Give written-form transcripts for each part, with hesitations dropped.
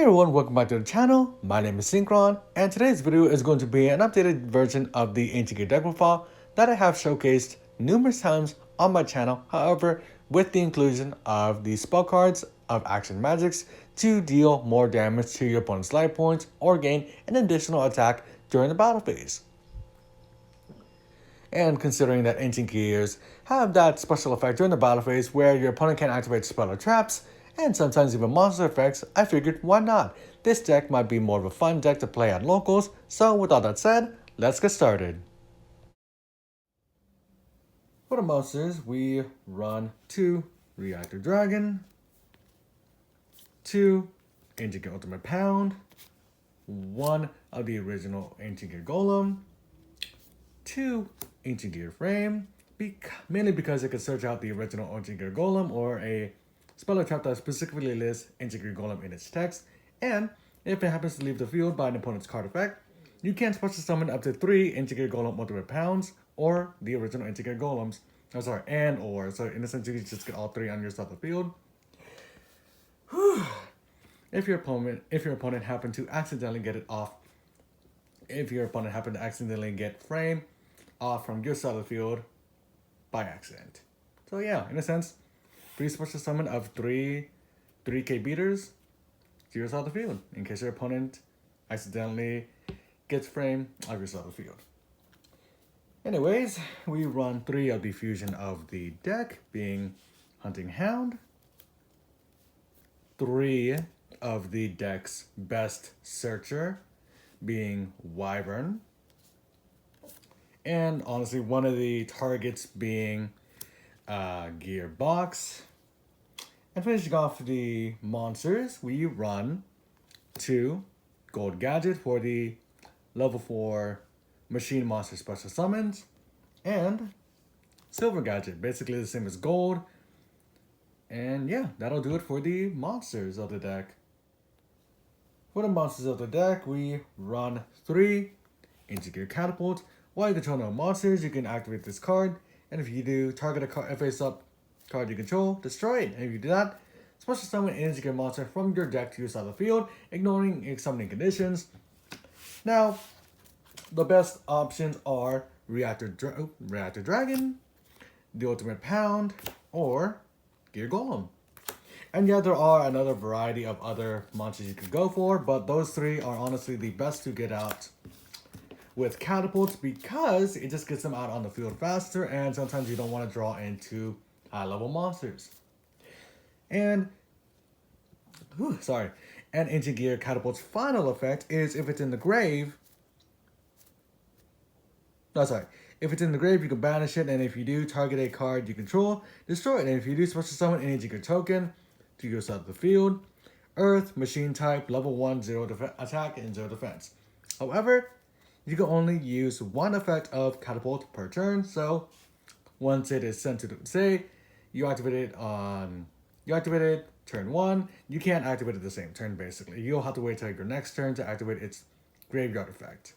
everyone, welcome back to the channel. My name is Synchron, and today's video is going to be an updated version of the Ancient Gear deck profile that I have showcased numerous times on my channel. However, with the inclusion of the spell cards of Action Magics to deal more damage to your opponent's life points or gain an additional attack during the battle phase. And considering that Ancient Gears have that special effect during the battle phase where your opponent can activate spell or traps, and sometimes even monster effects, I figured why not? This deck might be more of a fun deck to play at locals, so with all that said, let's get started. For the monsters, we run 2 Reactor Dragon, 2 Ancient Gear Ultimate Pound, 1 of the original Ancient Gear Golem, 2 Ancient Gear Frame, mainly because it can search out the original Ancient Gear Golem or a spell or trap that specifically lists Ancient Gear Golem in its text, and if it happens to leave the field by an opponent's card effect, you can special summon up to 3 Ancient Gear Golem Ultimate Pounds or the original Ancient Gear Golems. Oh, sorry, so in a sense you can just get all 3 on your side of the field. If your opponent happened to accidentally get it off, if your opponent happened to accidentally get Frame off from your side of the field by accident. So yeah, in a sense, free special summon of 3k beaters to your side of the field in case your opponent accidentally gets Frame of your side of the field. Anyways, we run 3 of the fusion of the deck, being Hunting Hound, 3 of the deck's best searcher, being Wyvern, and honestly one of the targets being Gearbox. And finishing off the monsters, we run 2 Gold Gadget for the level 4 Machine Monster Special Summons, and Silver Gadget, basically the same as Gold. And yeah, that'll do it for the monsters of the deck. For the monsters of the deck, we run 3 Ancient Gear Catapult. While you control no monsters, you can activate this card, and if you do, target a face-up card you control, destroy it. And if you do that, special summon an Ancient Gear monster from your deck to your side of the field, ignoring summoning conditions. Now, the best options are Reactor Dragon, the Ultimate Pound, or Gear Golem. And yeah, there are another variety of other monsters you can go for, but those 3 are honestly the best to get out with catapults because it just gets them out on the field faster, and sometimes you don't want to draw into high level monsters. And Ancient Gear Catapult's final effect is if it's in the grave. If it's in the grave, you can banish it, and if you do, target a card you control, destroy it. And if you do, special summon an Ancient Gear token to your side of the field. Earth, Machine type, level 1, 0 attack, and 0 defense. However, you can only use 1 effect of Catapult per turn, so once it is sent to say you activate it turn 1, you can't activate it the same turn basically. You'll have to wait till your next turn to activate its graveyard effect.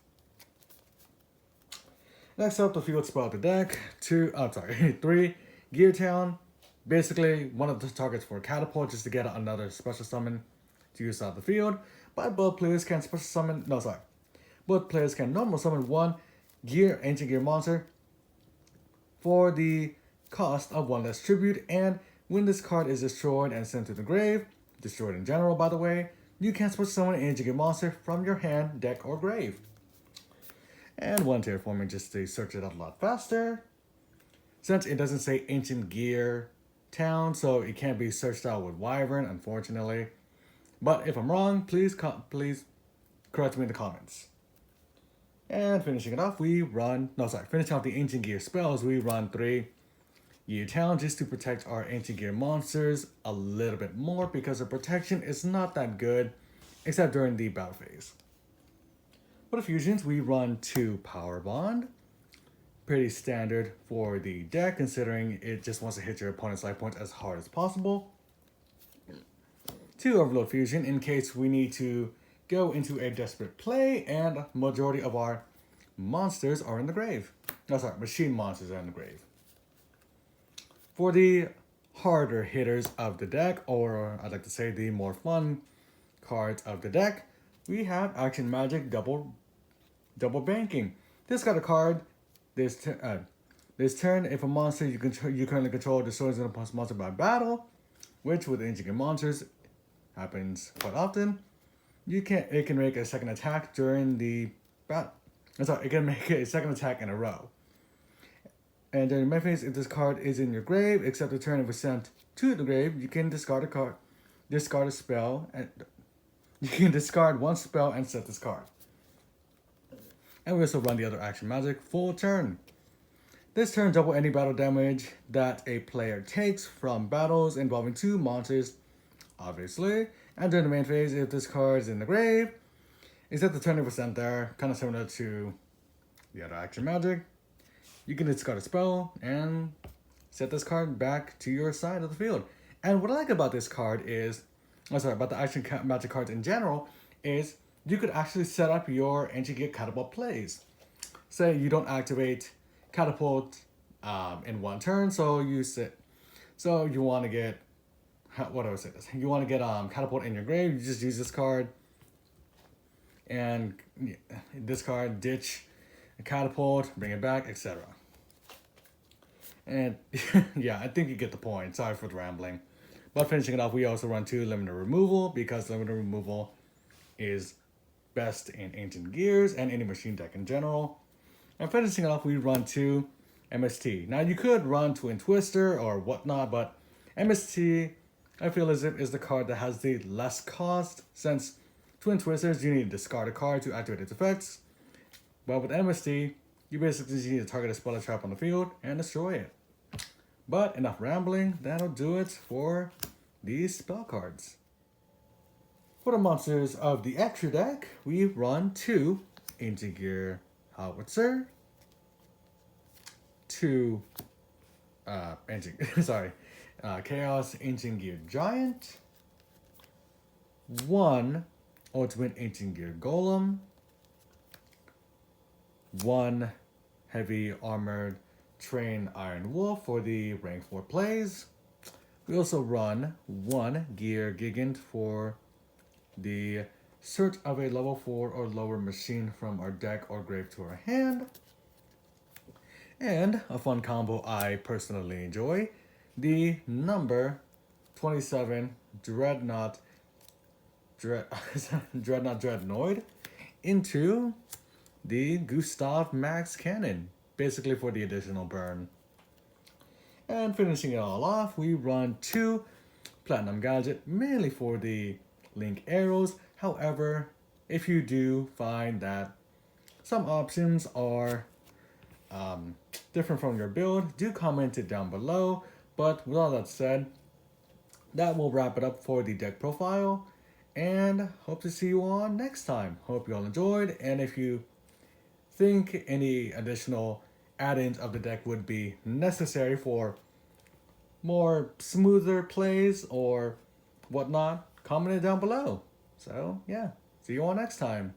Next up, the field spell of the deck. 3 Gear Town. Basically, one of the targets for Catapult just to get another special summon to use out of the field. But both players can Both players can normal summon 1 Ancient Gear monster for the cost of 1 less tribute, and when this card is destroyed and sent to the grave, destroyed in general by the way, you can special summon an Ancient Gear monster from your hand, deck, or grave. And 1 terraforming just to search it out a lot faster. Since it doesn't say Ancient Gear Town, so it can't be searched out with Wyvern, unfortunately. But if I'm wrong, please correct me in the comments. And finishing off the Ancient Gear spells, we run 3 Gear Town just to protect our Ancient Gear monsters a little bit more because the protection is not that good, except during the battle phase. For the fusions, we run 2 Power Bond. Pretty standard for the deck, considering it just wants to hit your opponent's life points as hard as possible. 2 Overload Fusion in case we need to go into a desperate play and majority of our monsters are in the grave. Machine monsters are in the grave. For the harder hitters of the deck, or I'd like to say the more fun cards of the deck, we have Action Magic Double Banking. This got a card. This turn, if a monster you currently control destroys an opponent's monster by battle, which with Ancient Gear monsters happens quite often, it can make a second attack during the battle. It can make a second attack in a row. And during the main phase, if this card is in your grave, except the turn it was sent to the grave, you can discard a spell, and you can discard one spell and set this card. And we also run the other Action Magic full turn. This turn double any battle damage that a player takes from battles involving 2 monsters, obviously. And during the main phase, if this card is in the grave, except the turn it was sent there, kind of similar to the other Action Magic, you can discard a spell and set this card back to your side of the field. And what I like about this card is, about the Action Magic cards in general, is you could actually set up your Ancient Gear Catapult plays. Say you don't activate Catapult in one turn, so you want to get, what do I say this? You want to get Catapult in your grave, you just use this card, and this card, ditch a Catapult, bring it back, etc. And yeah, I think you get the point. Sorry for the rambling. But finishing it off, we also run 2 Limited Removal, because Limited Removal is best in Ancient Gears and any machine deck in general. And finishing it off, we run 2 MST. Now you could run Twin Twister or whatnot, but MST, I feel as if is the card that has the less cost, since Twin Twisters, you need to discard a card to activate its effects. But with MST, you basically just need to target a spell or trap on the field and destroy it. But enough rambling, that'll do it for these spell cards. For the monsters of the extra deck, we run 2 Ancient Gear Howitzer, 2 Chaos Ancient Gear Giant, 1 Ultimate Ancient Gear Golem, 1 Heavy Armored Train Iron Wolf for the rank 4 plays. We also run 1 Gear Gigant for the search of a level 4 or lower machine from our deck or grave to our hand. And a fun combo I personally enjoy, the number 27 Dreadnought Dreadnoid into the Gustav Max Cannon, basically for the additional burn. And finishing it all off, we run 2 Platinum Gadget, mainly for the Link arrows. However, if you do find that some options are different from your build, do comment it down below. But with all that said, that will wrap it up for the deck profile, and hope to see you all next time. Hope you all enjoyed, and if you think any additional add-ins of the deck would be necessary for more smoother plays or whatnot, comment it down below. So yeah, see you all next time.